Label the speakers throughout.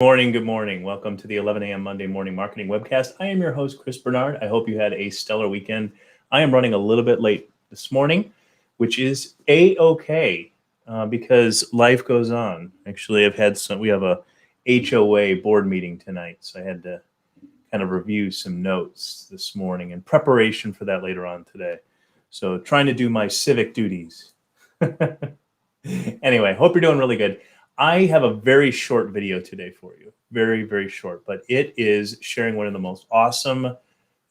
Speaker 1: Morning, good morning. Welcome to the 11 a.m. Monday morning marketing webcast. I am your host, Chris Bernard. I hope you had a stellar weekend. I am running a little bit late this morning, which is a-okay because life goes on. Actually, we have a HOA board meeting tonight, so I had to kind of review some notes this morning in preparation for that later on today. So trying to do my civic duties. Anyway, hope you're doing really good. I have a very short video today for you. Very, very short, but it is sharing one of the most awesome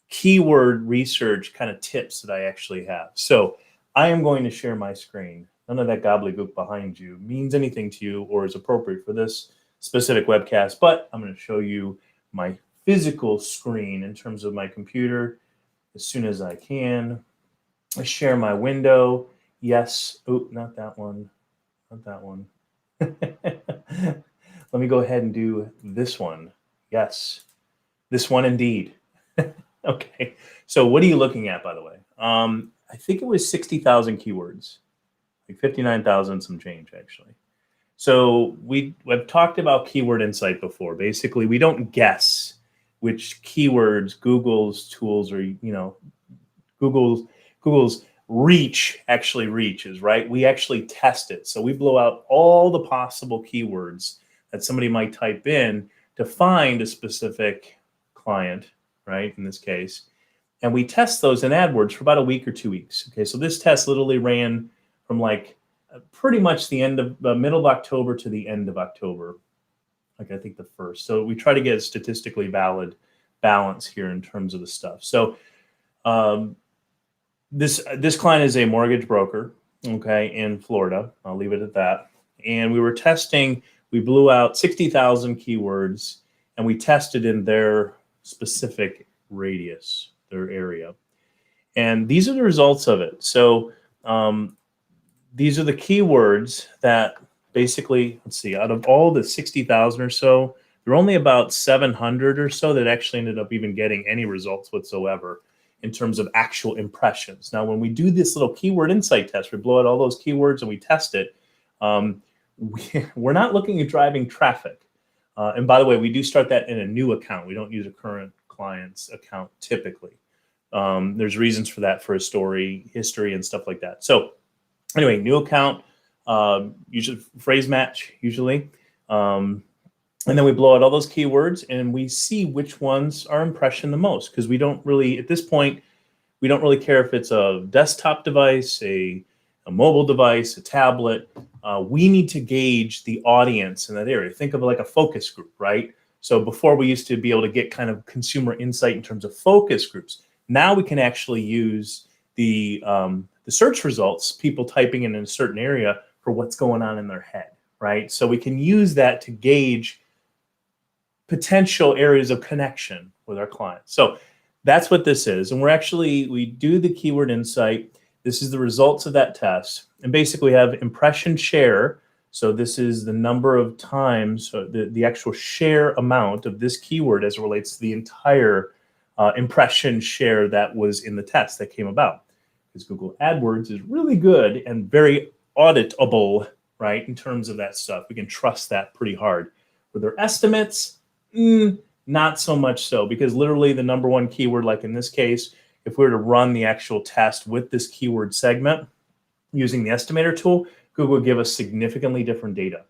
Speaker 1: keyword research kind of tips that I actually have. So I am going to share my screen. None of that gobbledygook behind you means anything to you or is appropriate for this specific webcast, but I'm going to show you my physical screen in terms of my computer as soon as I can. I share my window. Yes. Oh, not that one. Not that one. Let me go ahead and do this one. Yes, this one indeed. Okay, so what are you looking at, by the way? I think it was 60,000 keywords, like 59,000 some change, actually. So we've talked about Keyword Insight before. Basically, we don't guess which keywords Google's tools or Google's reach actually reaches, right? We actually test it. So we blow out all the possible keywords that somebody might type in to find a specific client, right? In this case. And we test those in AdWords for about a week or 2 weeks. Okay, so this test literally ran from pretty much the end of middle of October to the end of October. Like I think the first. So we try to get a statistically valid balance here in terms of the stuff. So this client is a mortgage broker, okay, in Florida. I'll leave it at that. And we were testing, we blew out 60,000 keywords, and we tested in their specific radius, their area. And these are the results of it. So these are the keywords that basically, let's see, out of all the 60,000 or so, there are only about 700 or so that actually ended up even getting any results whatsoever in terms of actual impressions. Now, when we do this little keyword insight test, we blow out all those keywords and we test it, we're not looking at driving traffic. And by the way, we do start that in a new account. We don't use a current client's account typically. There's reasons for that, for history and stuff like that. So anyway, new account, usually phrase match, usually. And then we blow out all those keywords and we see which ones are impression the most, because we don't really, at this point, we don't really care if it's a desktop device, a mobile device, a tablet. We need to gauge the audience in that area. Think of it like a focus group, right? So before we used to be able to get kind of consumer insight in terms of focus groups. Now we can actually use the search results, people typing in a certain area for what's going on in their head, right? So we can use that to gauge potential areas of connection with our clients. So that's what this is. And we do the keyword insight. This is the results of that test. And basically we have impression share. So this is the number of times, so the actual share amount of this keyword as it relates to the entire impression share that was in the test that came about. Because Google AdWords is really good and very auditable, right? In terms of that stuff. We can trust that pretty hard. With their estimates, not so much so, because literally the number one keyword, like in this case, if we were to run the actual test with this keyword segment using the estimator tool, Google would give us significantly different data,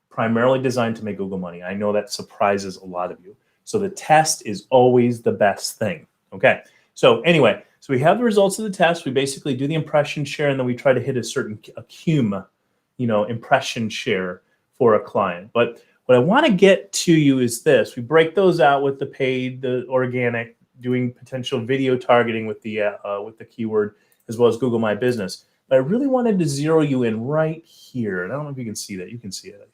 Speaker 1: primarily designed to make Google money. I know that surprises a lot of you. So the test is always the best thing. Okay. So anyway, so we have the results of the test. We basically do the impression share, and then we try to hit a cum, impression share for a client. But what I want to get to you is this. We break those out with the paid, the organic, doing potential video targeting with the keyword, as well as Google My Business. But I really wanted to zero you in right here. And I don't know if you can see that. You can see it.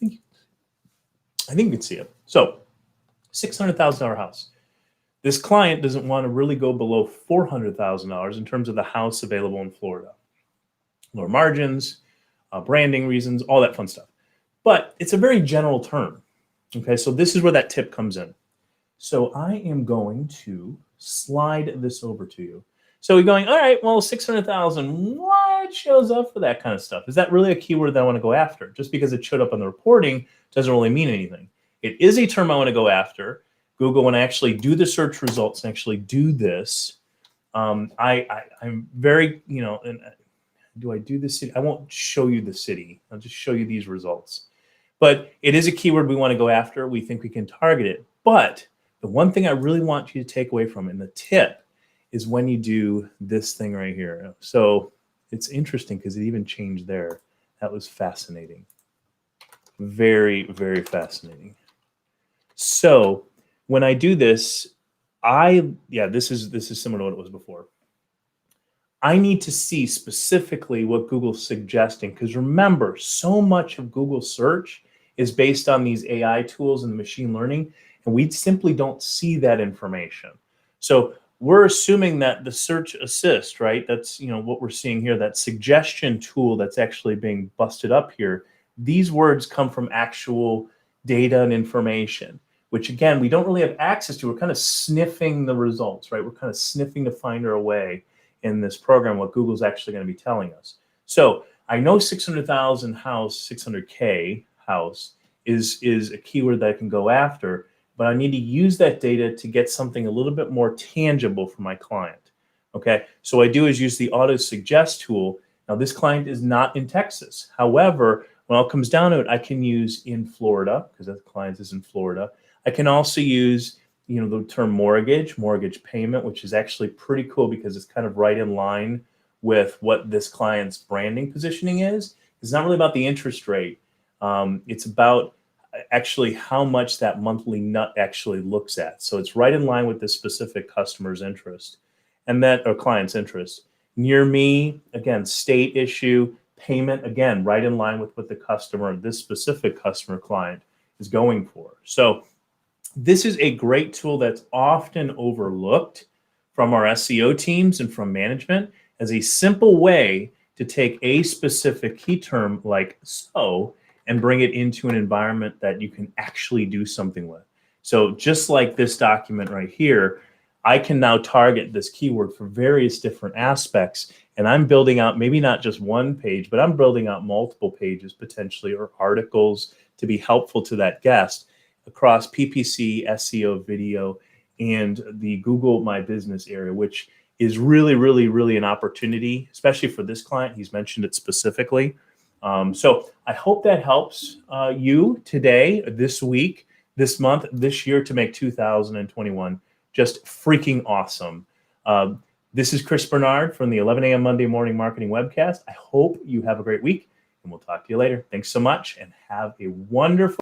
Speaker 1: I think you can see it. So $600,000 house. This client doesn't want to really go below $400,000 in terms of the house available in Florida. Lower margins, branding reasons, all that fun stuff. But it's a very general term. Okay, so this is where that tip comes in. So I am going to slide this over to you. So we're going, all right, well, 600,000, what shows up for that kind of stuff? Is that really a keyword that I want to go after? Just because it showed up on the reporting doesn't really mean anything. it is a term I want to go after. Google, when I actually do the search results and actually do this, I'm very, and do I do the city? I won't show you the city. I'll just show you these results. But it is a keyword we want to go after. We think we can target it. But the one thing I really want you to take away from it, and the tip, is when you do this thing right here. So it's interesting because it even changed there. That was fascinating. Very, very fascinating. So when I do this, this is similar to what it was before. I need to see specifically what Google's suggesting, because remember, so much of Google search is based on these AI tools and machine learning, and we simply don't see that information. So we're assuming that the search assist, right? That's what we're seeing here, that suggestion tool that's actually being busted up here. These words come from actual data and information, which again, we don't really have access to. We're kind of sniffing the results, right? We're kind of sniffing to find our way in this program, what Google's actually going to be telling us. So I know 600,000 house, 600K house is a keyword that I can go after, but I need to use that data to get something a little bit more tangible for my client. Okay, so what I do is use the auto suggest tool. Now this client is not in Texas. However, when it all comes down to it, I can use in Florida, because that client is in Florida. I can also use the term mortgage payment, which is actually pretty cool because it's kind of right in line with what this client's branding positioning is. It's not really about the interest rate. It's about actually how much that monthly nut actually looks at. So it's right in line with this specific customer's interest or client's interest. Near me, again, state issue, payment, again, right in line with what the customer, this specific customer client is going for. So this is a great tool that's often overlooked from our SEO teams and from management as a simple way to take a specific key term like so and bring it into an environment that you can actually do something with. So just like this document right here, I can now target this keyword for various different aspects, and I'm building out maybe not just one page, but I'm building out multiple pages potentially, or articles to be helpful to that guest across PPC, SEO, video, and the Google My Business area, which is really, really, really an opportunity, especially for this client. He's mentioned it specifically. So I hope that helps you today, this week, this month, this year to make 2021 just freaking awesome. This is Chris Bernard from the 11 a.m. Monday Morning Marketing Webcast. I hope you have a great week, and we'll talk to you later. Thanks so much, and have a wonderful